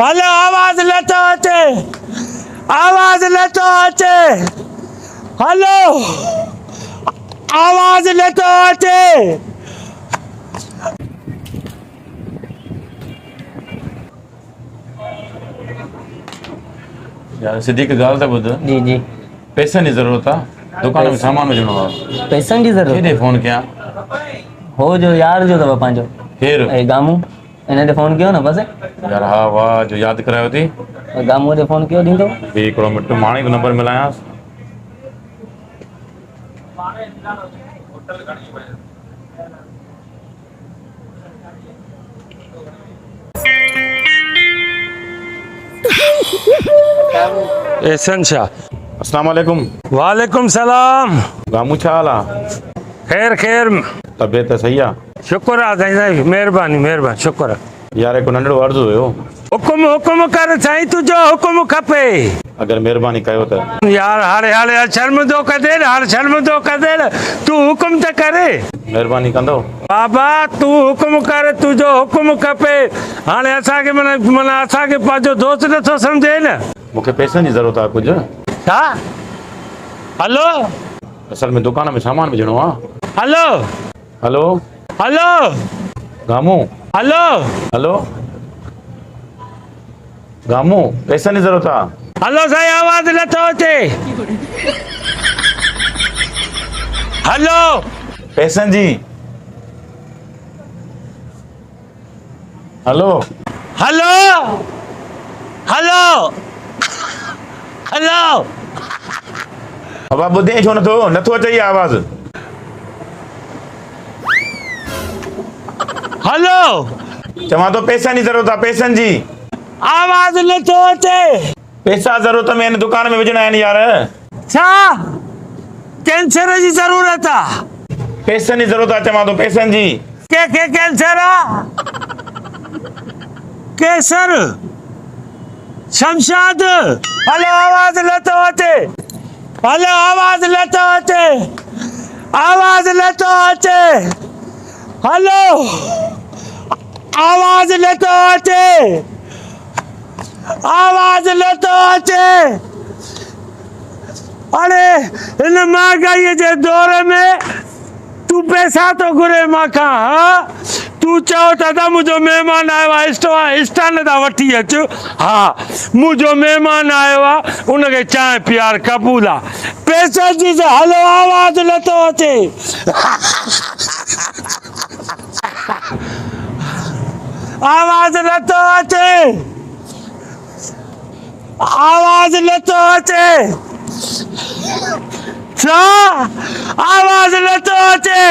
हलो आवाज नथो अचे, आवाज नथो अचे, हलो आवाज नथो अचे। यार सिद्दीक़ ॻाल्हि त ॿुध, जी जी पैसनि जी ज़रूरत आहे, दुकान में सामान विझणो आहे। पैसनि जी ज़रूरत केॾे फ़ोन कयां? हो जो यार जो अथव पंहिंजो केरु? ऐं गामू इन ते फ़ोन कयो न बसि यार हा वाह जो यादि करायो थी। गामू ते फ़ोन कयो ॾींदो। ॿी हिकिड़ो मिंट माणे जो नंबर मिलायांसि। एहसन शाह। अस्सलाम वालेकुम। वालेकुम सलाम। गामू छा हाल आहे? खैर खैर, तबियत सही आहे? शुक्र आहे साईं साईं, महिरबानी महिरबानी, शुक्र आहे। यार हिकु नंढड़ो अर्ज़ु हुयो। हुकुम हुकुम कर साईं, तुंहिंजो हुकुम खपे। अगरि महिरबानी कयो त। यार हाणे हाणे शर्म थो कदे, हाणे शर्म थो कदे, तूं हुकुम त करे। महिरबानी कंदो? बाबा तूं हुकुम कर, तुंहिंजो हुकुम खपे। हाणे असांखे माना असांखे पंहिंजो दोस्त नथो सम्झे न। मूंखे पैसनि जी ज़रूरत आहे कुझु। छा? हलो असल में दुकान में सामान विझणो आहे। हलो हलो हलो गामू, हलो हलो गामू, पैसनि जी ज़रूरत आहे। हलो साईं, आवाज़ नथो अचे। हलो पैसनि जी। हलो हलो हलो हलो बाबा ॿुधे छो नथो अचे इहा आवाज़। हलो चवां थो पैसनि जी ज़रूरत आहे, पैसनि जी। आवाज़ नथो अचे। पैसा ज़रूरत में आहिनि, दुकान में विझणा आहिनि यार। छा? कैंसर जी ज़रूरत आहे? पैसनि जी ज़रूरत आहे, चवां थो पैसनि जी। के कैंसर आहे? केसर शमशाद। हलो आवाज़ नथो अचे, हलो आवाज़ नथो अचे, आवाज़ नथो अचे, हलो आवाज़ नथो अचे, आवाज़ नथो अचे। अरे हिन महांगाईअ जे दौर में तूं पैसा तो घुरे मांखां? हा तूं चओ त मुंहिंजो महिमान आयो आहे, स्टान था वठी अच। हा मुंहिंजो महिमान आयो आहे, उनखे चांहि पीआर क़बूल आहे। पैसा जी हलो आवाज़ नथो अचे। आवाज़ नथो अचे, आवाज़ नथो अचे। छा? आवाज़ नथो अचे।